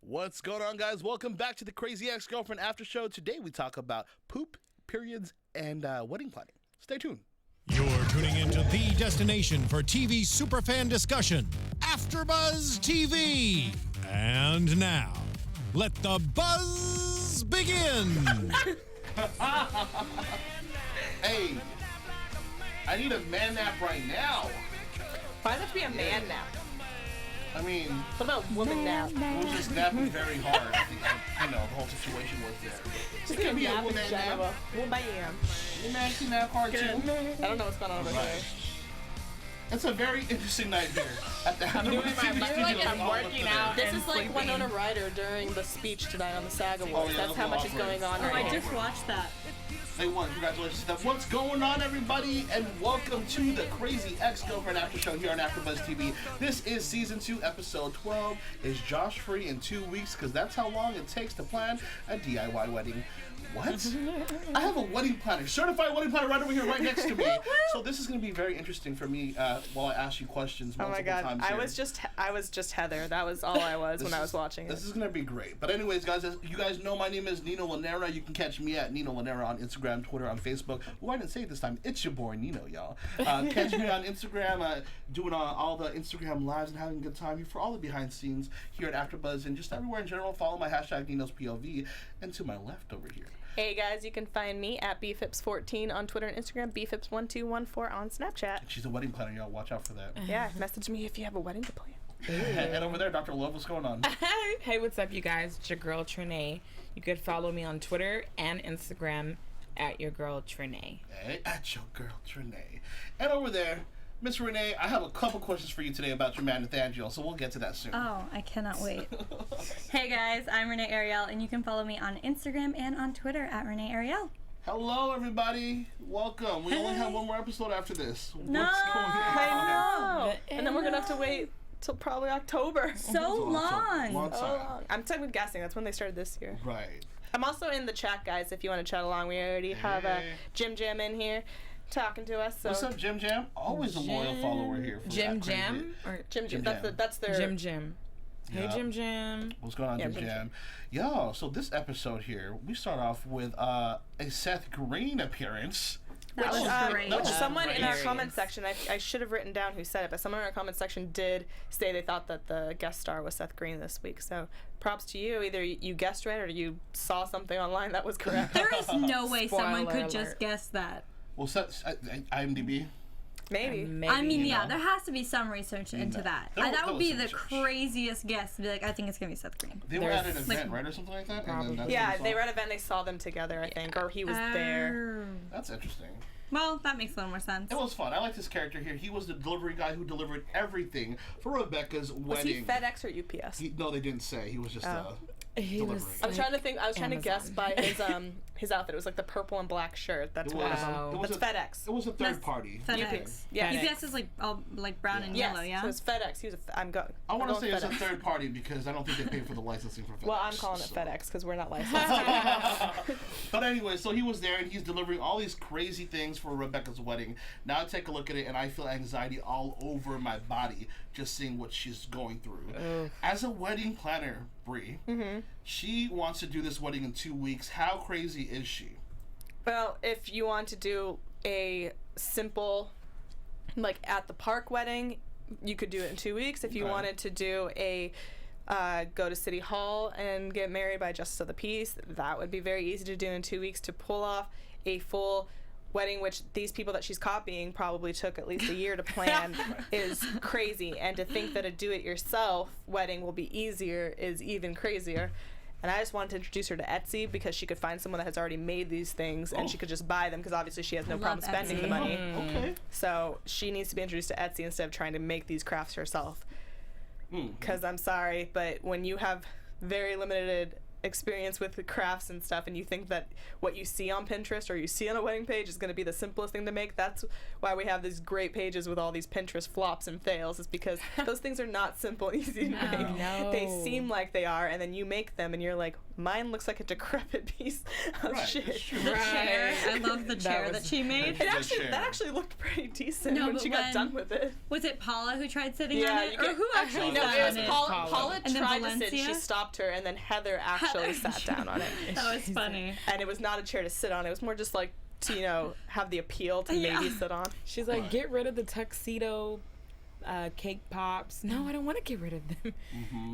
What's going on, guys? Welcome back to the Crazy Ex-Girlfriend After Show. Today we talk about poop, periods, and wedding planning. Stay tuned. You're tuning into the destination for TV superfan discussion, AFTERBUZZ TV. And now, let the buzz begin. Hey, I need a man nap right now. Why does it have to be a man nap? I mean, What about woman nap? it was just napping very hard. I think, the whole situation was there. Just It could be a nap in woman general. nap. Woman. Woman can nap hard too. I don't know what's going on over Right. here. It's a very interesting night here at the I'm doing my studios I'm all working over out. there. This is like Winona Ryder during the speech tonight on the SAG Awards. yeah, That's how much is awkward. going on Oh, right I here. just watched that. They won. Congratulations to them. What's going on, everybody? And welcome to the Crazy Ex-Girlfriend After Show here on AFTERBUZZ TV. This is Season 2, Episode 12. Is Josh free in 2 weeks? Because that's how long it takes to plan a DIY wedding. What? I have a wedding planner, certified wedding planner right over here, right next to me. So this is going to be very interesting for me while I ask you questions Oh multiple my god, times I here. was just Heather. That was all I was when I was watching This it. is going to be great. But anyways, guys, as you guys know, my name is Nino Llanera. You can catch me at Nino Llanera on Instagram, Twitter, on Facebook. Oh, I didn't say it this time. It's your boy, Nino, y'all. Catch me on Instagram, doing all the Instagram lives and having a good time here for all the behind scenes here at AfterBuzz and just everywhere in general. Follow my hashtag Nino's POV. And to my left over here. Hey guys, you can find me at bphipps14 on Twitter and Instagram, bphipps1214 on Snapchat. She's a wedding planner, y'all. Watch out for that. Yeah, message me if you have a wedding to plan. And over there, Dr. Love, what's going on? Hey, what's up, you guys? It's your girl, Trene. You could follow me on Twitter and Instagram at your girl, Trene. Hey, at your girl, Trene. And over there, Miss Renee, I have a couple questions for you today about your man, Nathaniel, so we'll get to that soon. Oh, I cannot wait. Hey guys, I'm Renee Ariel, and you can follow me on Instagram and on Twitter at Renee Ariel. Hello, everybody. Welcome. We only have one more episode after this. No. What's going on? I know. And then we're gonna have to wait till probably October. So long. Long So time. long. I'm technically guessing that's when they started this year. Right. I'm also in the chat, guys, if you want to chat along. We already have Hey. Jim Jam in here talking to us. So What's up, Jim Jam? Always a loyal follower here. From Jim That Crazy- Jam? Or Jim Jim Jam, Jam. that's their Jim. Hey, Yeah. Jim. What's going on, Yeah, Jim Jim Jam? Yo, so this episode here, we start off with a Seth Green appearance. That was great. that Which was someone in our great. comment section, I should have written down who said it, but someone in our comment section did say they thought that the guest star was Seth Green this week. So props to you. Either you guessed right or you saw something online that was correct. There is no way someone Spoiler could just alert. guess that. Well, Seth, IMDb. Maybe. I mean, you yeah, know. there has to be some research into that. There- that there would was be some the research. craziest guess to be like, I think it's going to be Seth Green. They were at an There's, event, right, or something like that? And then that's Yeah, when they saw were at an event. They saw them together, I think, or he was there. Oh. That's interesting. Well, that makes a little more sense. It was fun. I liked his character here. He was the delivery guy who delivered everything for Rebecca's Was he wedding. FedEx or UPS? No, they didn't say. He was just He was delivering. I was trying to think. I was trying to guess Amazon. by his outfit. It was like the purple and black shirt. That's It what. was, Wow. it was That's a, FedEx. It was a third That's party. FedEx. Yeah. FedEx. UPS is like all like brown and Yes, yellow, yeah? so it's FedEx. He was. I'm going. I want to I'm say going it's a FedEx. third party because I don't think they paid for the licensing for FedEx. Well, I'm calling it so. FedEx because we're not licensed. But anyway, so he was there and he's delivering all these crazy things for Rebecca's wedding. Now I take a look at it and I feel anxiety all over my body just seeing what she's going through. As a wedding planner, Bree, she wants to do this wedding in 2 weeks. How crazy is she? Well, if you want to do a simple, like at the park wedding, you could do it in 2 weeks. If you Okay. wanted to do a go to City Hall and get married by Justice of the Peace, that would be very easy to do in 2 weeks. To pull off a full wedding, which these people that she's copying probably took at least a year to plan, is crazy. And to think that a do-it-yourself wedding will be easier is even crazier. And I just wanted to introduce her to Etsy because she could find someone that has already made these things and she could just buy them because obviously she has no Love problem spending the Etsy. money. Okay. So she needs to be introduced to Etsy instead of trying to make these crafts herself. Because I'm sorry, but when you have very limited experience with the crafts and stuff, and you think that what you see on Pinterest or you see on a wedding page is going to be the simplest thing to make. That's why we have these great pages with all these Pinterest flops and fails, is because those things are not simple and easy to make. No. They seem like they are, and then you make them and you're like, mine looks like a decrepit piece of shit. The chair. I love the chair that she made. That actually looked pretty decent when but she got done with it. Was it Paula who tried sitting Yeah, on it? Or who actually no, sat it was on it? Paula And then tried to sit, Valencia? she stopped her, and then Heather actually sat down on it. That was funny. And it was not a chair to sit on. It was more just like to, you know, have the appeal to maybe sit on. She's like, get rid of the tuxedo cake pops. No, I don't want to get rid of them.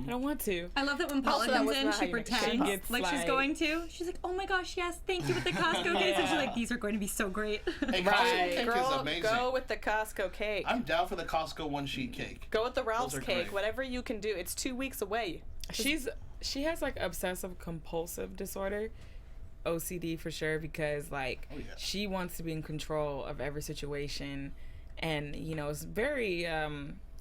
I don't want to. I love that when Paula Also, that comes was in, not how she you make pretends cake like she's going to. She's like, oh my gosh, yes, thank you with the Costco cakes. And she's like, these are going to be so great. Hey, Costco cake is Girl, amazing. go with the Costco cake. I'm down for the Costco one sheet cake. Go with the Ralph's Those are cake. great. Whatever you can do. It's 2 weeks away. She has like obsessive compulsive disorder, OCD for sure, because like she wants to be in control of every situation, and you know it's very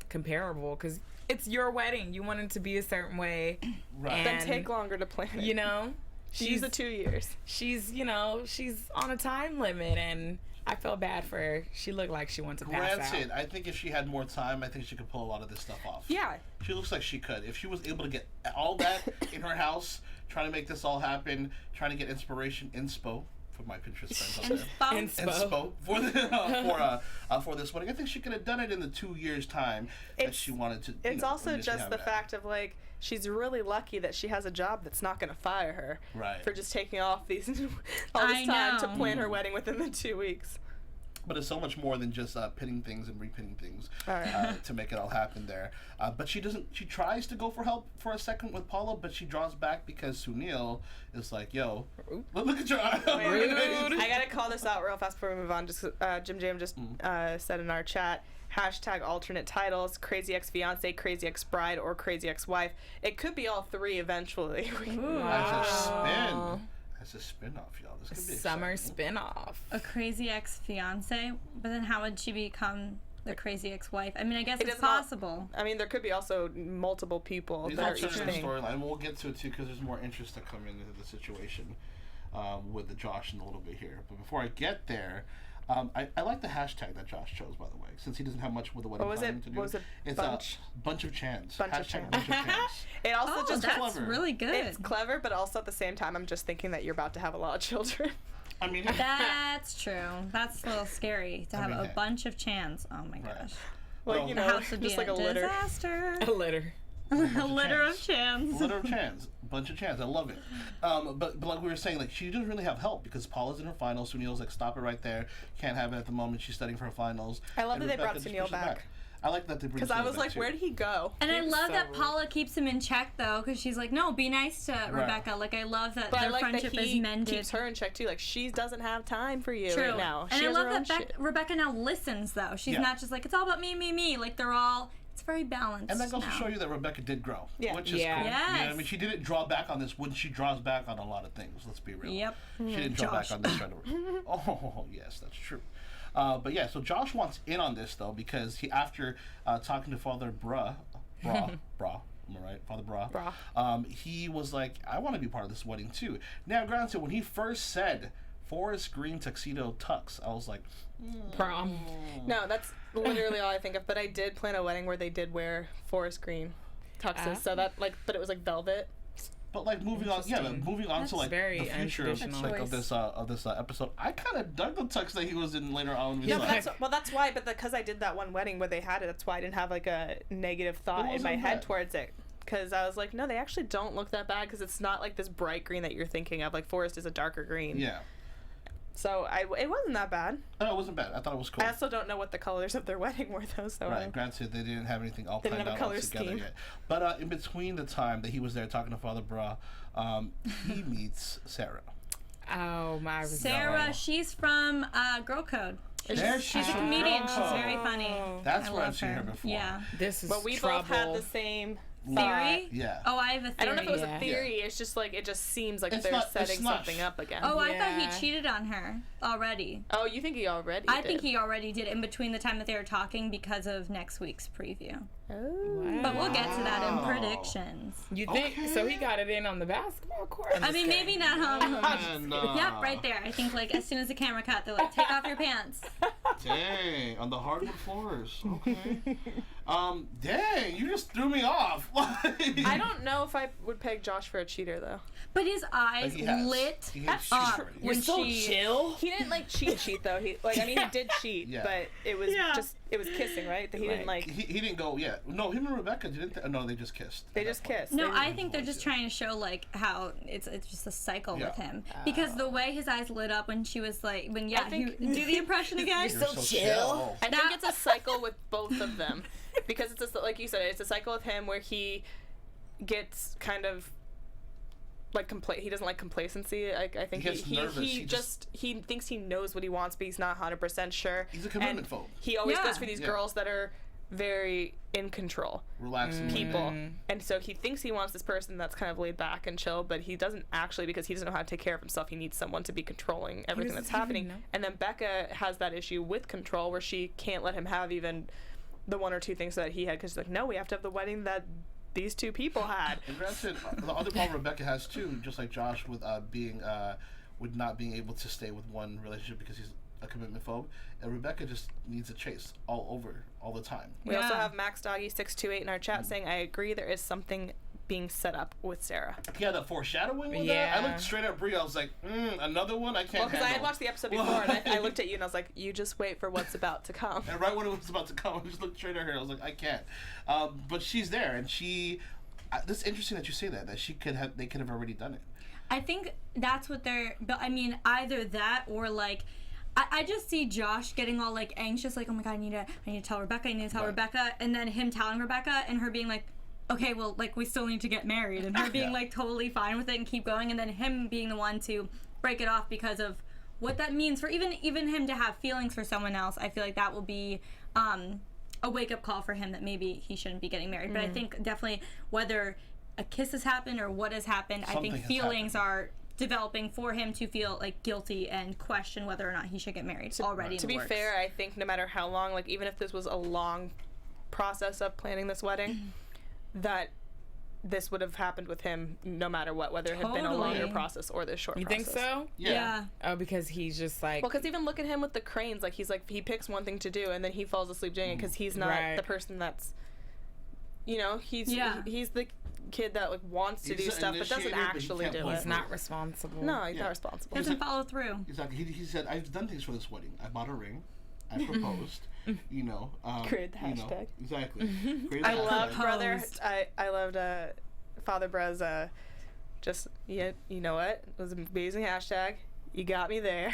comparable because it's your wedding. You want it to be a certain way, Right. Then take longer to plan it. you know. Use the 2 years. She's on a time limit, and I felt bad for her. She looked like she wanted to pass Granted, out. I think if she had more time, I think she could pull a lot of this stuff off. Yeah. She looks like she could. If she was able to get all that in her house, trying to make this all happen, trying to get inspiration, inspo, for my Pinterest friends out there. Inspo for this wedding. I think she could have done it in the 2 years' time that she wanted to. It's also just the fact of like, she's really lucky that she has a job that's not going to fire her for just taking off all this time to plan her wedding within the 2 weeks. But it's so much more than just pinning things and repinning things to make it all happen there. But she doesn't. She tries to go for help for a second with Paula, but she draws back because Sunil is like, "Yo, look at your eye." I gotta call this out real fast before we move on. Just Jim Jam just said in our chat. Hashtag alternate titles, Crazy Ex-Fiance, Crazy Ex-Bride, or Crazy Ex-Wife. It could be all three eventually. As a spin. As a spin-off, y'all. This could be Summer exciting. spin-off. A crazy ex-fiance, but then how would she become the crazy ex-wife? I mean, I guess It it's does not- possible. I mean, there could be also multiple people These that are are each alternate thing. storyline, and we'll get to it too because there's more interest to come into the situation with the Josh in a little bit here. But before I get there, I like the hashtag that Josh chose, by the way, since he doesn't have much with the wedding What was planning it? to do. What was it? It's Bunch? Bunch of chans. Bunch of Hashtag chans. bunch of chans. It also Oh, just that's clever. really good. it's clever, but also at the same time, I'm just thinking that you're about to have a lot of children. I mean, That's true. That's a little scary to have mean, a hey. bunch of chans. Oh my Right. gosh. Like, you The know, house would be just like a a litter. disaster. A litter. A litter of chans. litter of chans, bunch of chans. I love it. But like we were saying, like she doesn't really have help because Paula's in her finals. Sunil's like, stop it right there. Can't have it at the moment. She's studying for her finals. I love And that they brought Rebecca just Sunil pushes back. I like that they bring. Because I Sunil was back, like, too. where did he go? And I He was love so that rude. Paula keeps him in check though, because she's like, no, be nice to Rebecca. Like I love that But I their like that friendship he is mended. keeps her in check too. Like she doesn't have time for you True. right now. And She I has love her own that shit. Rebecca now listens though. She's Yeah. not just like, it's all about me, me, me. Like they're all, it's very balanced. And that goes now. to show you that Rebecca did grow, Yeah. which is Yeah. cool. You know what I Yes. mean, she didn't draw back on this when she draws back on a lot of things. Let's be real. Yep. She didn't draw Josh. back on this right away. Oh, yes, that's true. But yeah, so Josh wants in on this though because he, after talking to Father Bra, am I right? Father Bra. He was like, I want to be part of this wedding too. Now, granted, when he first said forest green tuxedo tux, I was like, Prom. No, that's literally all I think of. But I did plan a wedding where they did wear forest green tuxes. So that but it was like velvet. but like moving on, yeah, but moving on to That's like very the future of, untraditional. like, of this episode, I kind of dug the tux that he was in later on. Yeah, but that's why. But because I did that one wedding where they had it, that's why I didn't have like a negative thought in my wasn't head bad. towards it. Because I was like, no, they actually don't look that bad. Because it's not like this bright green that you're thinking of. Like forest is a darker green. Yeah. So it wasn't that bad. No, it wasn't bad. I thought it was cool. I also don't know what the colors of their wedding were though. So Right. Granted, they didn't have anything all They didn't planned have a out all color together scheme. yet. But in between the time that he was there talking to Father Bra, he meets Sarah. Oh my. Sarah, No. she's from Girl Code. There She's she a comedian. is. She's very funny. That's I where I've love seen her before. Yeah. This is But we trouble. both had the same Theory? Yeah. Oh, I have a theory. I don't know if it was Yeah. a theory. It's just like it just seems like It's they're not- it's setting not- something up again. Oh, I thought Yeah. he cheated on her already. Oh, you think he already? I think he already did in between the time that they were talking because of next week's preview. Oh. But We'll get to that in predictions. You think so? He got it in on the basketball court. I mean, maybe not home. Yep, right there. I think like as soon as the camera cut, they're like, take off your pants. Dang, on the hardwood floors. Okay. Dang, you just threw me off. I don't know if I would peg Josh for a cheater though. But his eyes He has. lit He has up cheated. You're when so she. chill. He didn't like cheat though. He did cheat, Yeah. but it was it was kissing, right? That he didn't like. He didn't go. Yeah. No, him and Rebecca didn't. No, they just kissed. They just kissed. No, They- I think they're just trying to show like how it's just a cycle with him because the way his eyes lit up when she was like when I think- do the impression again. You're so chill. I think it's a cycle with both of them because it's like you said, it's a cycle with him where he gets kind of like he doesn't like complacency. I think He gets nervous. he thinks he knows what he wants, but he's not 100% sure. He's a commitment And phobe. He always Yeah. goes for these girls that are very in control Relaxing people, and so he thinks he wants this person that's kind of laid back and chill, but he doesn't actually because he doesn't know how to take care of himself. He needs someone to be controlling everything that's happening. And then Becca has that issue with control where she can't let him have even the one or two things that he had because she's like, no, we have to have the wedding that these two people had. And granted, the other problem Rebecca has too, just like Josh, with with not being able to stay with one relationship because he's a commitment phobe, and Rebecca just needs a chase all the time. We also have Max Doggy 628 in our chat saying, I agree there is something being set up with Sarah. Yeah, the foreshadowing with that. I looked straight at Brie. I was like, another one. I can't. Well, because I had handle. watched the episode before, and I looked at you and I was like, you just wait for what's about to come. And right when it was about to come, I just looked straight at her. I was like, I can't. But she's there, and she. This is interesting that you say that she could have. They could have already done it. I think that's what they're. But I mean, either that or like. I just see Josh getting all like anxious, like, oh my god, I need to tell Rebecca, Rebecca, and then him telling Rebecca, and her being like, okay, well, like we still need to get married, and her being like totally fine with it and keep going, and then him being the one to break it off because of what that means for even him to have feelings for someone else. I feel like that will be a wake up call for him that maybe he shouldn't be getting married. But I think definitely whether a kiss has happened or what has happened, I think feelings are developing for him to feel like guilty and question whether or not he should get married already. To be fair, I think no matter how long, like even if this was a long process of planning this wedding, that this would have happened with him no matter what, whether it had been a longer process or this short process. You think so? Yeah. Oh, because he's just like. Well, because even look at him with the cranes, like he picks one thing to do and then he falls asleep doing it because he's not the person that's, he's the kid that like wants to do stuff but doesn't actually do it. He's not responsible. No, he's not responsible. Doesn't follow through. Exactly. He said, I've done things for this wedding. I bought a ring. I proposed. Create the hashtag. Exactly. I loved I loved Father Brez just you know what? It was an amazing hashtag. You got me there.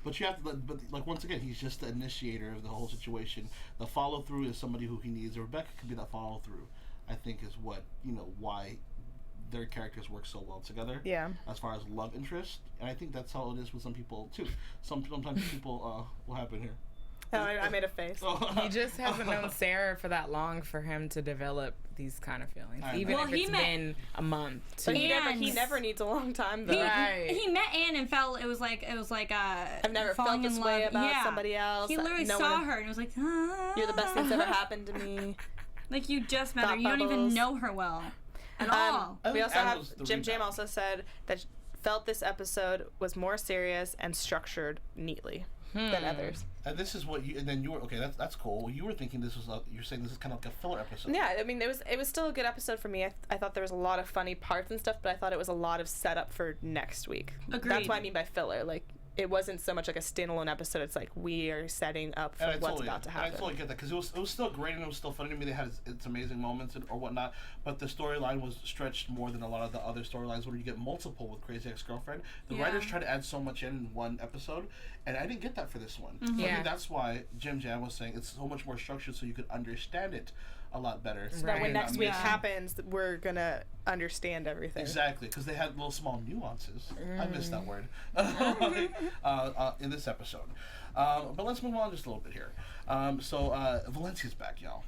But you have to, but like once again, he's just the initiator of the whole situation. The follow through is somebody who he needs. Rebecca could be that follow through. I think is what why their characters work so well together. Yeah. As far as love interest, and I think that's how it is with some people too. Sometimes people, what happened here? Oh, I made a face. He just hasn't known Sarah for that long for him to develop these kind of feelings, even if it's been a month. But he never needs a long time though. He met Anne and felt it was like I've never felt this way about somebody else. He literally saw her and it was like, you're the best thing that's ever happened to me. Like you just met her, you don't even know her well at all. We also have Jim Jam also said that felt this episode was more serious and structured neatly than others. And this is what you, and then you were, okay, that's cool. You were thinking this was, you're saying this is kind of like a filler episode. Yeah, I mean, it was still a good episode for me. I thought there was a lot of funny parts and stuff, but I thought it was a lot of setup for next week. Agreed. That's what I mean by filler. Like, it wasn't so much like a standalone episode. It's like we are setting up for what's about to happen. I totally get that because it was still great and it was still funny to me. They had its amazing moments or whatnot, but the storyline was stretched more than a lot of the other storylines where you get multiple with Crazy Ex-Girlfriend. The writers try to add so much in one episode, and I didn't get that for this one. So I think that's why Jim Jam was saying it's so much more structured so you could understand it a lot better. So that when next week happens, we're gonna understand everything. Exactly, because they had little small nuances. I missed that word in this episode. But let's move on just a little bit here. So Valencia's back, y'all.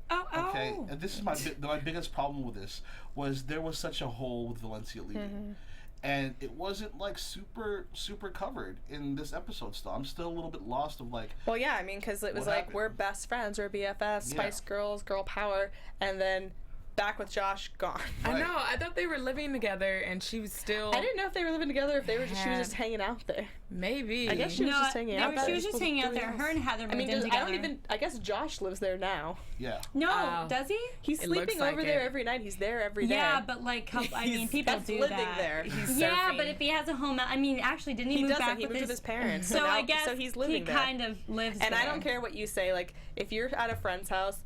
Okay, and this is my biggest problem with this was there was such a hole with Valencia leaving. and it wasn't like super covered in this episode. Still, I'm still a little bit lost of like. Well, yeah, I mean, because it was like happened? we're best friends, we're BFFs, Spice Girls, girl power, and then back with Josh, gone. I know. I thought they were living together, and she was still. I didn't know if they were living together, if they were she was just hanging out there. Maybe. I guess she was just hanging out there. She was just hanging out there. Her and Heather moved in together. I guess Josh lives there now. Yeah. No, does he? He's sleeping over there every night. He's there every day. Yeah, but like, I mean, people that's do living that. there. He's Yeah, surfing. but if he has a home, I mean, actually, didn't he move back He moved with his parents. So now, I guess so he's living he there. kind of lives And there. I don't care what you say. Like, if you're at a friend's house,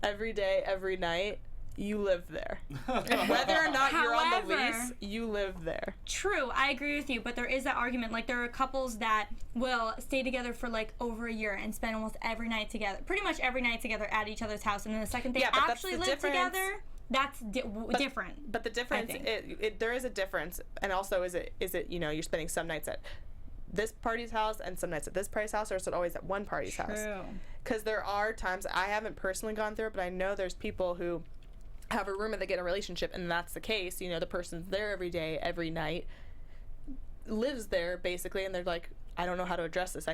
every day, every night, you live there. Whether or not you're on the lease, you live there. True, I agree with you, but there is that argument. Like, there are couples that will stay together for like over a year and spend almost every night together, pretty much every night together at each other's house, and then the second they actually live together, that's different. But the difference, there is a difference, and also is it you're spending some nights at this party's house and some nights at this party's house, or is it always at one party's house? True. Because there are times, I haven't personally gone through it, but I know there's people who have a roommate that get in a relationship, and that's the case. The person's there every day, every night, lives there basically, and they're like, I don't know how to address this.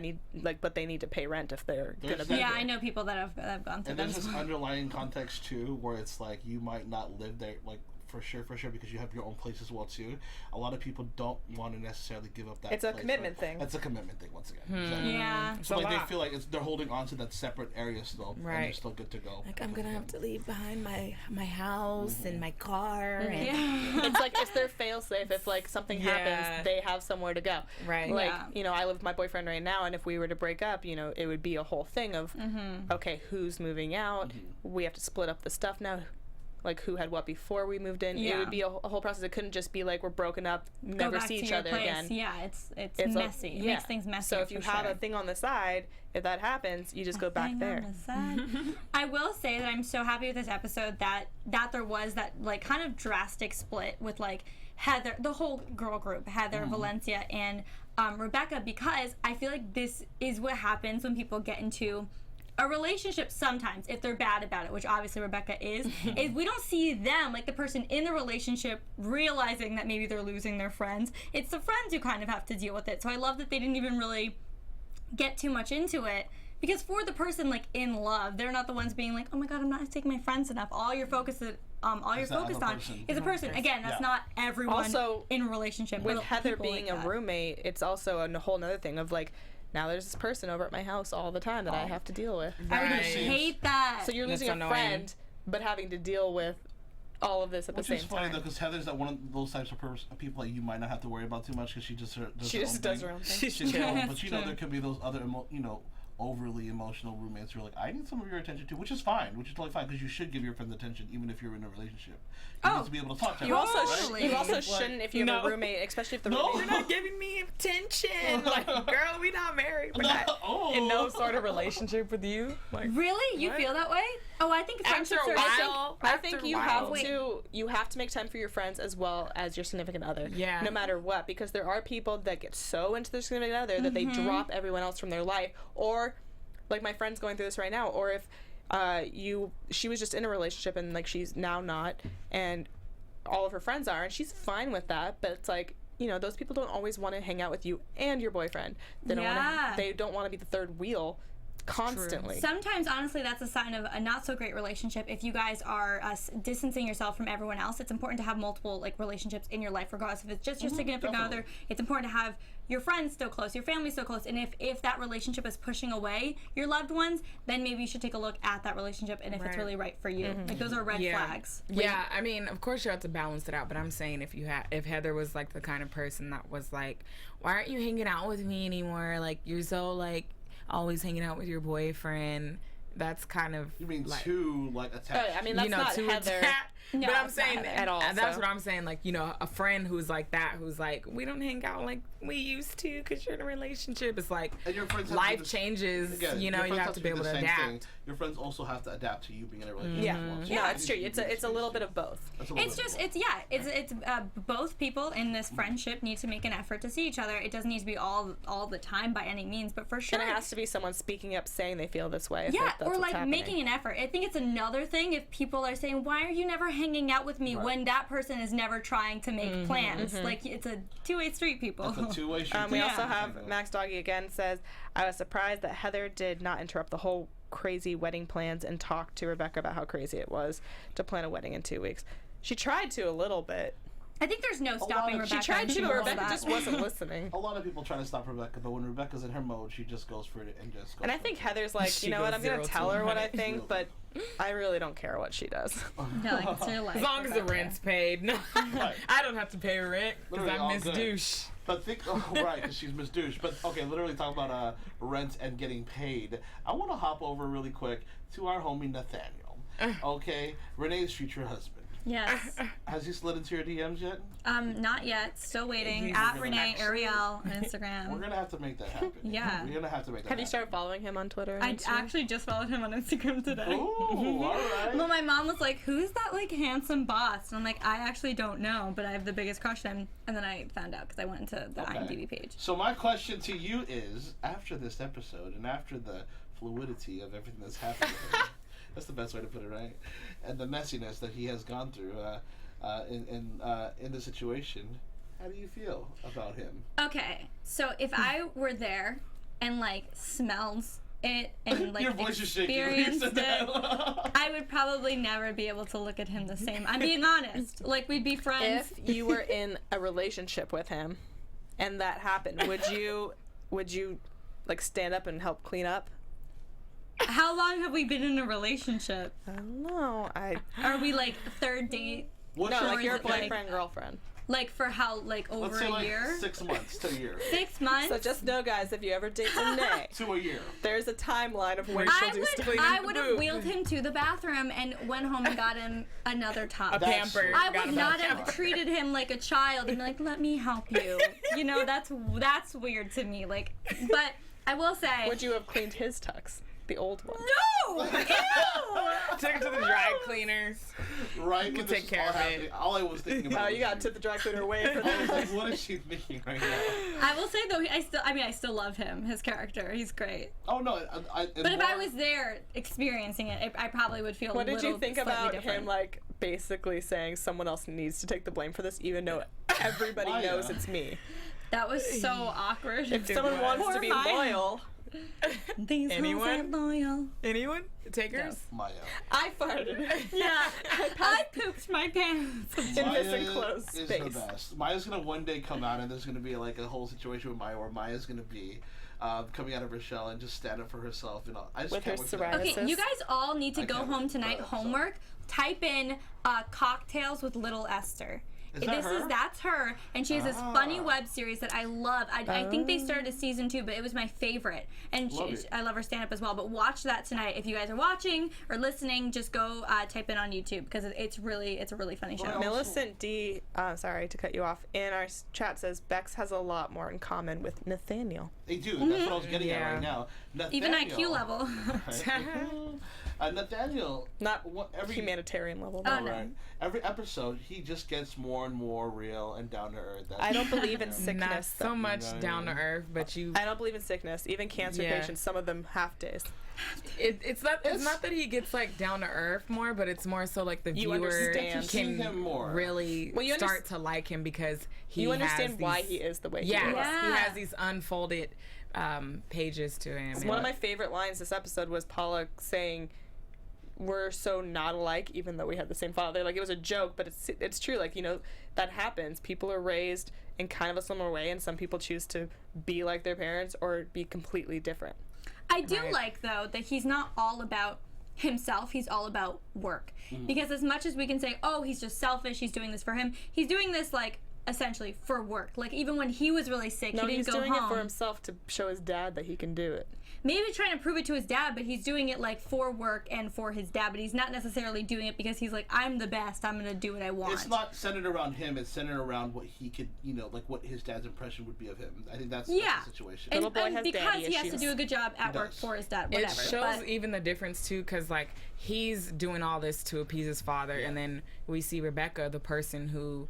But they need to pay rent if they're gonna be. Yeah, I know people that have gone through that. And there's this underlying context too, where it's like you might not live there, like for sure, because you have your own place as well too. A lot of people don't want to necessarily give up that. It's a commitment thing. It's a commitment thing once again. Exactly. Yeah. So like they feel like they're holding on to that separate area still, right? And they're still good to go. Like I'm gonna have to leave behind my house and my car. And It's like it's their fail safe. If like something happens, they have somewhere to go. Right. Like I live with my boyfriend right now, and if we were to break up, it would be a whole thing of okay, who's moving out? We have to split up the stuff now. Like who had what before we moved in. It would be a whole process. It couldn't just be like we're broken up, never see each other again. Yeah, it's messy. It makes things messy. So if you have a thing on the side, if that happens, you just go back there. I will say that I'm so happy with this episode that there was that like kind of drastic split with like Heather, the whole girl group, Heather, Valencia, and Rebecca, because I feel like this is what happens when people get into a relationship sometimes, if they're bad about it, which obviously Rebecca is we don't see them, like the person in the relationship, realizing that maybe they're losing their friends. It's the friends who kind of have to deal with it. So I love that they didn't even really get too much into it, because for the person like in love, they're not the ones being like, oh my god, I'm not taking my friends enough. All you're focused on is a person. Again, that's not everyone also, in a relationship. With Heather being a roommate, it's also a whole other thing of like, now there's this person over at my house all the time that I have to deal with. I would hate that. So you're losing a friend, but having to deal with all of this at the same time. Which is funny though, because Heather's that one of those types of people that you might not have to worry about too much, because she just does her own thing. She's but there could be those other overly emotional roommates who are like, I need some of your attention too, which is fine, which is totally fine, because you should give your friends attention even if you're in a relationship. You need to be able to talk to them. You also shouldn't if you have a roommate, especially if the roommate. You're not giving me attention. Like, girl, we not married. We're not in no sort of relationship with you. Like, really? You feel that way? Oh, I think friendships after a while. I think you have to make time for your friends as well as your significant other. Yeah. No matter what, because there are people that get so into their significant other that they drop everyone else from their life, or like my friend's going through this right now, or if she was just in a relationship and like she's now not, and all of her friends are, and she's fine with that, but it's like, those people don't always want to hang out with you and your boyfriend. They don't want to be the third wheel constantly. Sometimes, honestly, that's a sign of a not so great relationship. If you guys are distancing yourself from everyone else, it's important to have multiple like relationships in your life, regardless if it's just your significant other. It's important to have your friends still close, your family still close, and if that relationship is pushing away your loved ones, then maybe you should take a look at that relationship and if it's really right for you. Like those are red flags. Yeah, I mean, of course you have to balance it out, but I'm saying if Heather was like the kind of person that was like, why aren't you hanging out with me anymore? Like you're so like always hanging out with your boyfriend. That's kind of too attached. I mean, that's not Heather. No, but I'm saying at all. That's what I'm saying. Like, a friend who's like that, who's like, we don't hang out like we used to because you're in a relationship. It's like life changes. You have to be able to adapt. Your friends also have to adapt to you being in a relationship. No, it's true. It's a little bit of both. It's both people in this friendship need to make an effort to see each other. It doesn't need to be all the time by any means, but for sure. And it has to be someone speaking up, saying they feel this way. Yeah, or like making an effort. I think it's another thing if people are saying, why are you never hanging out with me when that person is never trying to make plans. Like, it's a two-way street, people. It's a two-way street. We also have Max Doggy again says, I was surprised that Heather did not interrupt the whole crazy wedding plans and talk to Rebecca about how crazy it was to plan a wedding in 2 weeks. She tried to a little bit. I think there's no stopping Rebecca. She tried to, but Rebecca just wasn't listening. A lot of people try to stop Rebecca, but when Rebecca's in her mode, she just goes for it and just goes. And I think Heather's like, you know what, I'm going to tell her what I think, but I really don't care what she does. No, like, it's her life. As long as the rent's paid. No, I don't have to pay rent because I'm Miss Douche. But right, because she's Miss Douche. But okay, literally talking about rent and getting paid. I want to hop over really quick to our homie Nathaniel. Okay, Renee's future husband. Yes. Has he slid into your DMs yet? Not yet. Still waiting. At Renee Ariel on Instagram. We're gonna have to make that happen. Yeah. We're gonna have to make that Have you happen. started following him on Twitter? I actually just followed him on Instagram today. Ooh, all right. Well, my mom was like, who's that, like, handsome boss? And I'm like, I actually don't know, but I have the biggest crush on him. And then I found out because I went into the IMDb page. So my question to you is, after this episode and after the fluidity of everything that's happened to him, that's the best way to put it, right? And the messiness that he has gone through in the situation, how do you feel about him? Okay, so if I were there and, like, smells it and, like, Your voice is shaking when you experienced said that. it, I would probably never be able to look at him the same. I'm being honest. Like, we'd be friends. If you were in a relationship with him and that happened, would you like stand up and help clean up? How long have we been in a relationship? I don't know. Are we, like, third date? What's No, your, like your is it, like- boyfriend, girlfriend. Like, for how, like, over let's say a like year? 6 months to a year. 6 months? So just know, guys, if you ever date Renee, To a year. there's a timeline of when she'll do stuff. I would have wheeled him to the bathroom and went home and got him another top. A pamper. I would not have treated him like a child and be like, let me help you. You know, that's weird to me. Like, but I will say. Would you have cleaned his tux? The old one. No! Ew! Take it to the dry cleaners. Right? can when this take is care all of it. happening, all I was thinking about Oh, was you got to the dry cleaner way for I was that. like, what is she thinking right now? I will say though, I still love him. His character, he's great. Oh, no. But if I was there experiencing it, I probably would feel. What a did you little think slightly about different. him, like, basically saying someone else needs to take the blame for this, even though everybody Maya. knows it's me? That was so awkward. If someone wants to be Poor Maya. loyal, These Anyone? hoes are loyal. Anyone? Takers? Maya. I farted. Yeah, I pooped my pants. In this enclosed is space. the best. Maya's gonna one day come out, and there's gonna be like a whole situation with Maya where Maya's gonna be coming out of her shell and just stand up for herself. You know, I just With can't her wait for that. psoriasis. Okay, you guys all need to I go can't home wait tonight. for that, so. Homework. Type in cocktails with Little Esther. Is that her? That's her, and she has this funny web series that I love. I think they started a season 2, but it was my favorite, and Love it. I love her stand up as well. But watch that tonight if you guys are watching or listening. Just go type in on YouTube because it's a really funny show. Well, Millicent D, sorry to cut you off, in our chat says Bex has a lot more in common with Nathaniel. They do. That's what I was getting at Yeah. right now. Even Nathaniel, IQ level. Nathaniel, Not every humanitarian level. Oh, though. no. right. Every episode, he just gets more and more real and down to earth. I don't believe in Not sickness. so though. much No, down to yeah. earth, but you. I don't believe in sickness. Even cancer Yeah. patients, some of them half days. It's not that he gets like down to earth more, but it's more so like the You viewer understand. To see can him more. really Well, you start to like him because he You understand has why these- he is the way he Yes, is. Yeah. he has these unfolded pages to him. One of my favorite lines this episode was Paula saying, "We're so not alike, even though we had the same father." Like, it was a joke, but it's true. Like, you know, that happens. People are raised in kind of a similar way, and some people choose to be like their parents or be completely different. I do like, though, that he's not all about himself. He's all about work. Because as much as we can say, oh, he's just selfish, he's doing this for him, he's doing this, like, essentially for work. Like, even when he was really sick, No, he didn't he's go doing home. it for himself to show his dad that he can do it. Maybe trying to prove it to his dad, but he's doing it, like, for work and for his dad. But he's not necessarily doing it because he's like, I'm the best, I'm going to do what I want. It's not centered around him. It's centered around what he could, you know, like what his dad's impression would be of him. I think that's Yeah. the situation. Little boy and has because daddy he has to issues. do a good job at He work does. for his dad, It whatever. shows but even the difference too, because like he's doing all this to appease his father, and then we see Rebecca, the person who,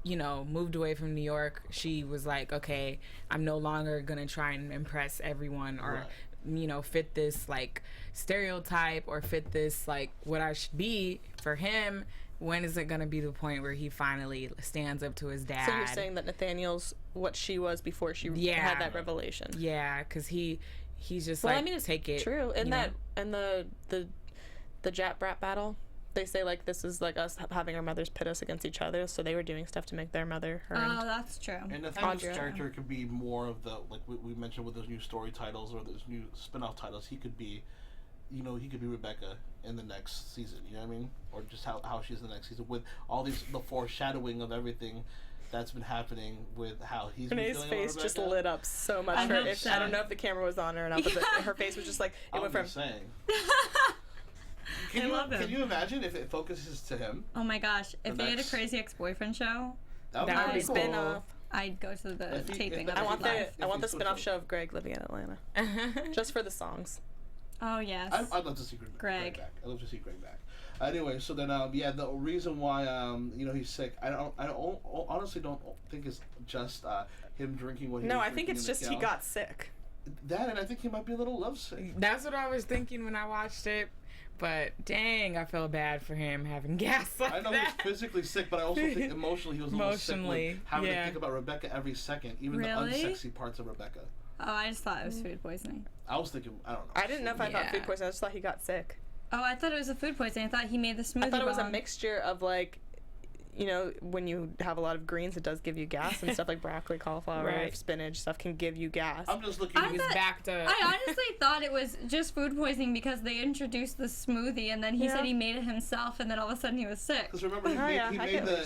you know, moved away from New York. She was like, okay, I'm no longer gonna try and impress everyone or you know, fit this like stereotype or fit this like what I should be for him. when is it gonna be the point where he finally stands up to his dad? So you're saying that Nathaniel's what she was before she had that revelation? Yeah, because he's just well, like, I mean, it's take it. True, and the Jap brat battle. They say like this is like us having our mothers pit us against each other, so they were doing stuff to make their mother her. Oh, that's true. And Nathaniel's character could be more of the, like we mentioned with those new story titles or those new spin-off titles. He could be, he could be Rebecca in the next season. You know what I mean? Or just how she's in the next season with all the foreshadowing of everything that's been happening with how he's been Renee's feeling face about just Rebecca. lit up so much. I don't know if the camera was on or not, but her face was just like it went from. Saying. I love him. Can you imagine if it focuses to him? Oh my gosh, if they had a Crazy Ex-Boyfriend show, That would be cool. spin-off. I'd go to the taping. I want the he's spin-off social. show of Greg living in Atlanta, just for the songs. Oh yes. I'd love to see Greg back. I'd love to see Greg back. Anyway, so then the reason why he's sick, I honestly don't think it's just him drinking what he. No, was I think drinking it's in the just he Cal. got sick. That, and I think he might be a little lovesick. That's what I was thinking when I watched it. But dang, I feel bad for him having gas like I know that. he's physically sick, but I also think emotionally he was a little sick with having to think about Rebecca every second, even the unsexy parts of Rebecca. Oh, I just thought it was food poisoning. I was thinking, I don't know. I didn't know if I thought food poisoning. I just thought he got sick. Oh, I thought it was a food poisoning. I thought he made the smoothie. I thought it was a bomb. mixture of like, when you have a lot of greens, it does give you gas and stuff like broccoli, cauliflower, spinach stuff can give you gas. I'm just looking. He's backed up. I honestly thought it was just food poisoning because they introduced the smoothie and then he said he made it himself and then all of a sudden he was sick. Because remember,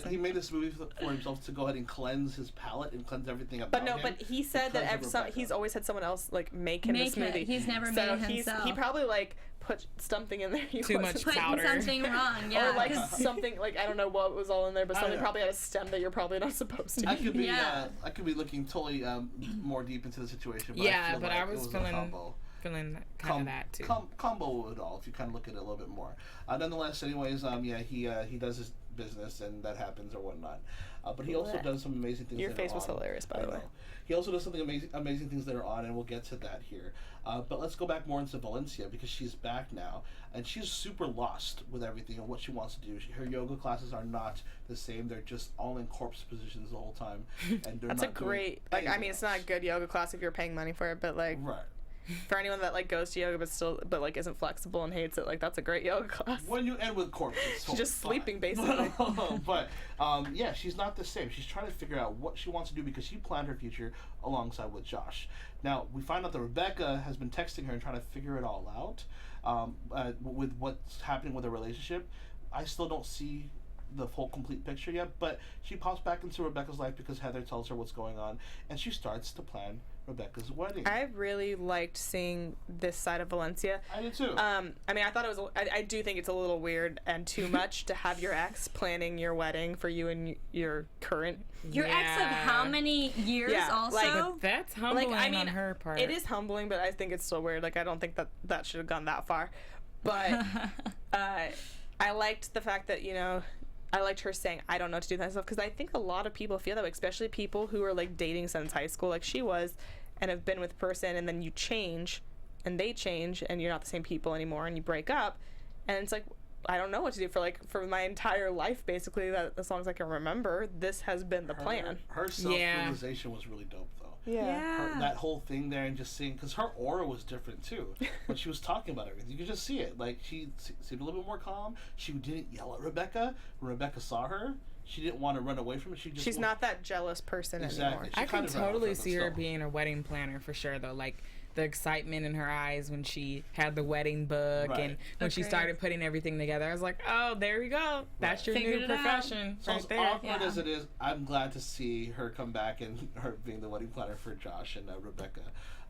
he made this movie for himself to go ahead and cleanse his palate and cleanse everything about him. But he said that he's always had someone else like make him the smoothie. He's never made it himself. He probably like put something in there. Too much powder. Putting something wrong, yeah. Or like something like I don't know what was all in there, but something probably had a stem that you're probably not supposed to. I could be I could be looking totally more deep into the situation. But I was feeling kind of that too. Combo with it all, if you kind of look at it a little bit more. Nonetheless, anyways, he does his business and that happens or whatnot. But he also does some amazing things. Your face was hilarious, by the way. He also does something amazing things later on, and we'll get to that here. But let's go back more into Valencia because she's back now, and she's super lost with everything and what she wants to do. Her yoga classes are not the same; they're just all in corpse positions the whole time, and they're That's not a great. Like, I mean, it's not a good yoga class if you're paying money for it, but like. Right. For anyone that like goes to yoga but like isn't flexible and hates it, like that's a great yoga class. When you end with corpses, she's just sleeping basically. But she's not the same. She's trying to figure out what she wants to do because she planned her future alongside with Josh. Now we find out that Rebecca has been texting her and trying to figure it all out with what's happening with their relationship. I still don't see the whole complete picture yet, but she pops back into Rebecca's life because Heather tells her what's going on, and she starts to plan Rebecca's wedding. I really liked seeing this side of Valencia. I did too. I mean, I thought it was. I do think it's a little weird and too much to have your ex planning your wedding for you and your current. Your ex of how many years? Also, but that's humbling on her part. It is humbling, but I think it's still weird. Like, I don't think that should have gone that far. But I liked the fact that I liked her saying, I don't know what to do with myself, because I think a lot of people feel that way, especially people who are, like, dating since high school, like she was, and have been with a person, and then you change, and they change, and you're not the same people anymore, and you break up, and it's like, I don't know what to do for my entire life, basically, that as long as I can remember, this has been the plan. Her self-realization was really dope, though. Yeah. That whole thing there and just seeing, because her aura was different too. When she was talking about everything, you could just see it. Like, she seemed a little bit more calm. She didn't yell at Rebecca. When Rebecca saw her, she didn't want to run away from it. She's not that jealous person anymore. I can totally see her being a wedding planner for sure, though. Like, the excitement in her eyes when she had the wedding book and when she started putting everything together. I was like, oh, there we go. That's your new profession. So as awkward as it is, I'm glad to see her come back and her being the wedding planner for Josh and Rebecca.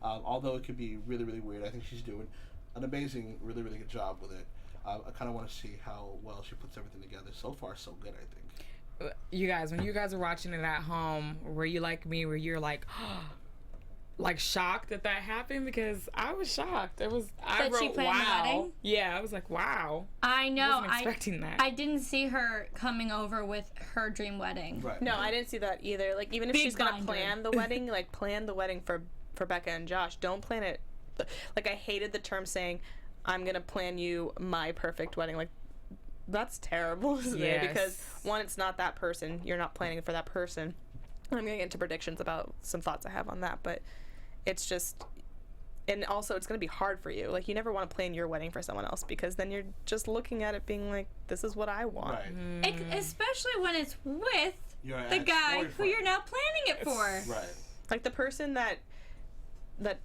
Although it could be really, really weird, I think she's doing an amazing, really, really good job with it. I kind of want to see how well she puts everything together. So far, so good, I think. You guys, when you guys are watching it at home, were you like me, where you're like, like shocked that happened? Because I was shocked. I wrote she planned the wedding? Yeah, I was like, wow. I know. I wasn't expecting that. I didn't see her coming over with her dream wedding. Right. No, I didn't see that either. Like, even if she's gonna plan the wedding, like plan the wedding for Becca and Josh. Don't plan it. Like, I hated the term saying, "I'm gonna plan you my perfect wedding." Like, that's terrible to say Yes. because one, it's not that person. You're not planning for that person. I'm gonna get into predictions about some thoughts I have on that, but it's just, and also it's gonna be hard for you. Like, you never want to plan your wedding for someone else because then you're just looking at it being like, this is what I want. Right. Especially when it's with Your the guy who ex-boyfriend. you're now planning it for. Right. Like the person that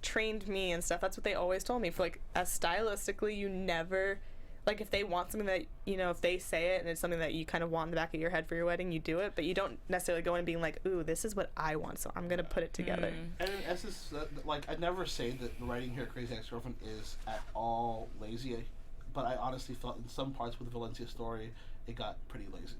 trained me and stuff, that's what they always told me. For like, as stylistically, you never, like, if they want something that, you know, if they say it and it's something that you kind of want in the back of your head for your wedding, you do it, but you don't necessarily go in being like, ooh, this is what I want, so I'm gonna put it together. And in essence, like, I never say that the writing here, Crazy Ex-Girlfriend, is at all lazy, but I honestly felt in some parts with the Valencia story, it got pretty lazy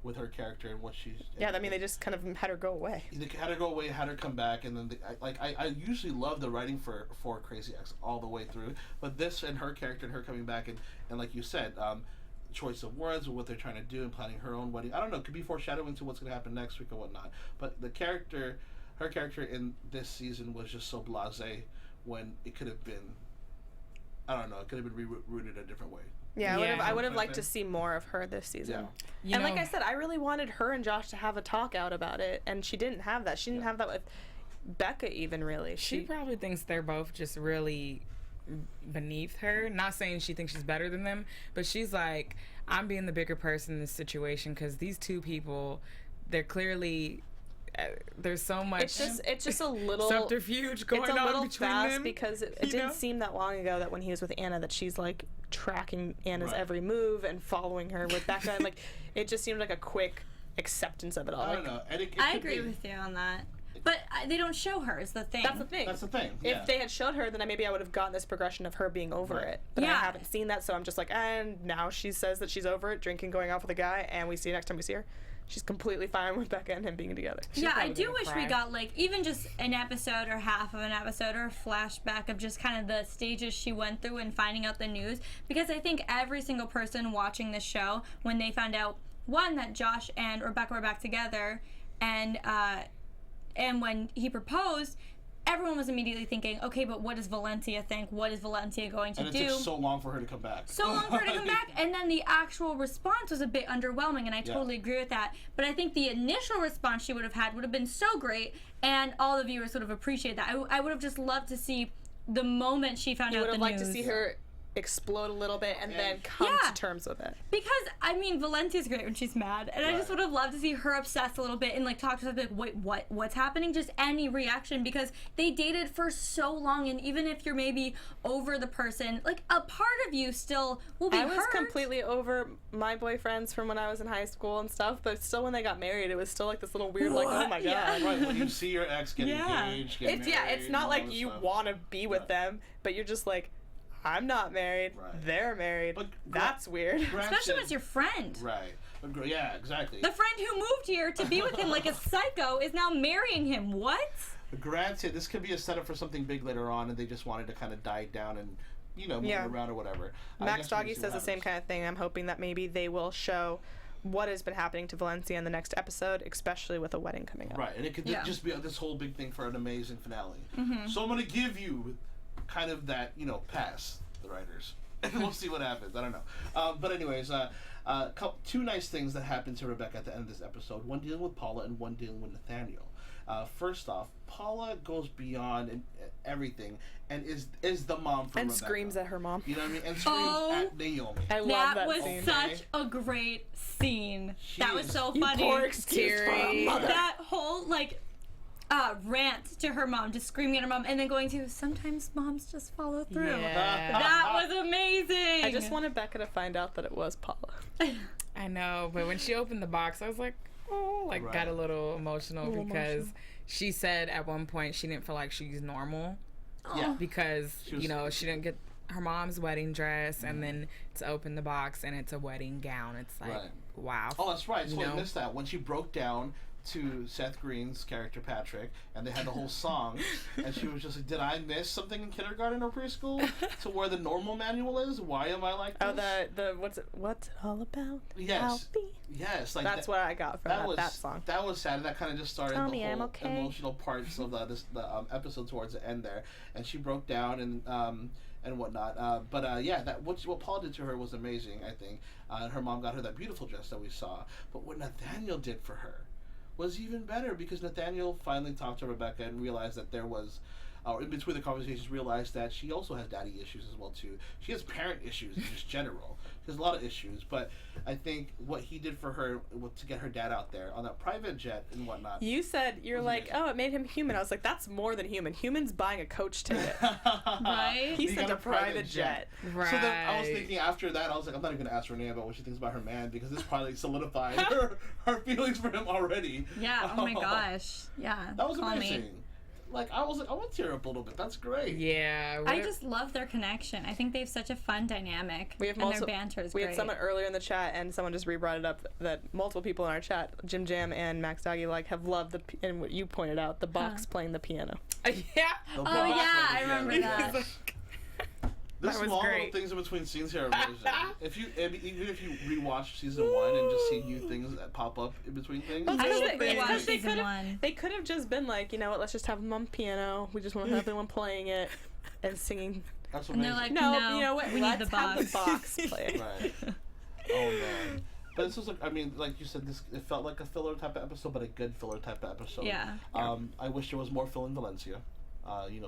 with her character and what she's. Yeah, I mean, they just kind of had her go away. They had her go away, had her come back, and then I usually love the writing for Crazy Ex all the way through, but this and her character and her coming back and like you said, choice of words, what they're trying to do, and planning her own wedding. I don't know, it could be foreshadowing to what's going to happen next week or whatnot. But her character in this season was just so blasé when it could have been, I don't know, it could have been rooted a different way. Yeah, I would have liked to see more of her this season. Yeah. And like I said, I really wanted her and Josh to have a talk out about it, and she didn't have that. She didn't have that with Becca even, really. She probably thinks they're both just really beneath her. Not saying she thinks she's better than them, but she's like, I'm being the bigger person in this situation because these two people, they're clearly... there's so much. It's just a little subterfuge going on between them. It's a little fast because it didn't seem that long ago that when he was with Anna that she's like tracking Anna's every move and following her with Becca. And like, it just seemed like a quick acceptance of it all. I don't know. And I agree with you on that. But they don't show her is the thing. That's the thing. That's the thing. Yeah. If they had showed her, then maybe I would have gotten this progression of her being over it. But I haven't seen that, so I'm just like, and now she says that she's over it, drinking, going out with a guy, and we see next time we see her, she's completely fine with Becca and him being together. Yeah, I do wish we got, like, even just an episode or half of an episode or a flashback of just kind of the stages she went through and finding out the news. Because I think every single person watching this show, when they found out, one, that Josh and Rebecca were back together, and when he proposed, everyone was immediately thinking, okay, but what does Valencia think? What is Valencia going to do? And it took so long for her to come back. So long for her to come back, and then the actual response was a bit underwhelming, and I totally agree with that. But I think the initial response she would have had would have been so great, and all the viewers would have appreciated that. I would have just loved to see the moment she found out the news. You would have liked to see her explode a little bit and then come to terms with it. Because, I mean, Valencia's great when she's mad, and I just would have loved to see her obsessed a little bit and, like, talk to her, like, wait, what's happening? Just any reaction, because they dated for so long, and even if you're maybe over the person, like, a part of you still will be hurt. I was completely over my boyfriends from when I was in high school and stuff, but still when they got married, it was still, like, this little weird, like, oh my god. Right, when you see your ex get engaged, get married. Yeah, it's not like you want to be with them, but you're just like, I'm not married. Right. They're married. But that's weird. Especially when it's your friend. Right. Yeah, exactly. The friend who moved here to be with him like a psycho is now marrying him. What? Granted, this could be a setup for something big later on, and they just wanted to kind of die down and, you know, move around or whatever. Max Doggy says the same kind of thing. I'm hoping that maybe they will show what has been happening to Valencia in the next episode, especially with a wedding coming up. Right, and it could just be this whole big thing for an amazing finale. So I'm going to give you kind of that, you know, pass, the writers. And we'll see what happens. I don't know. But anyways, two nice things that happened to Rebecca at the end of this episode. One dealing with Paula and one dealing with Nathaniel. First off, Paula goes beyond everything and is the mom for and Rebecca. Screams at her mom. You know what I mean? And screams at Naomi. I love that was scene. such a great scene. That was so You funny. poor excuse for a mother. That whole, like, rant to her mom, just screaming at her mom, and then going to, sometimes moms just follow through. Yeah. That was amazing. I just wanted Becca to find out that it was Paula. I know, but when she opened the box, I was like, oh, like got a little emotional because she said at one point she didn't feel like she's normal. Yeah. Because, you know, she didn't get her mom's wedding dress and then to open the box and it's a wedding gown. It's like, wow. Oh, that's right. So You I know? missed that. When she broke down to Seth Green's character Patrick, and they had the whole song, and she was just like, did I miss something in kindergarten or preschool to where the normal manual is? Why am I like this? Oh, the what's it all about? Yes. I'll be. Yes, like that's what I got from that song. That was sad. That kind of just started Tell the me whole I'm okay. emotional parts of the episode towards the end there. And she broke down, and and whatnot. But yeah, that what Paul did to her was amazing. I think her mom got her that beautiful dress that we saw. But what Nathaniel did for her was even better, because Nathaniel finally talked to Rebecca and realized that there was, in between the conversations, realized that she also has daddy issues as well too. She has parent issues in just general. She has a lot of issues, but I think what he did for her was to get her dad out there on that private jet and whatnot. You said, you're like, amazing. Oh, it made him human. I was like, that's more than human. Human's buying a coach ticket. Right? He sent a private jet. Right. So then I was thinking after that, I was like, I'm not even going to ask Renee about what she thinks about her man, because this probably solidified her feelings for him already. Yeah, oh my gosh. Yeah. That was amazing. Like, I was like, I want to tear up a little bit. That's great. Yeah. I just love their connection. I think they have such a fun dynamic. We have and their banter is we great. had someone earlier in the chat, and someone just re-brought it up, that multiple people in our chat, Jim Jam and Max Doggy, have loved and what you pointed out, the box playing the piano. Yeah. The Oh box yeah, I piano. remember that. The That was small great. little things in between scenes here are amazing. Even if you rewatch season 1 and just see new things that pop up in between things. I should It's rewatch 'cause season 1. They could have just been like, you know what, let's just have them on piano. We just want to have everyone playing it and singing. That's And amazing. they're like, No, you know what? we need the let's have box. the box play. Right. Oh man. But this was like, I mean, like you said, it felt like a filler type of episode, but a good filler type of episode. Yeah. I wish there was more Phil in Valencia,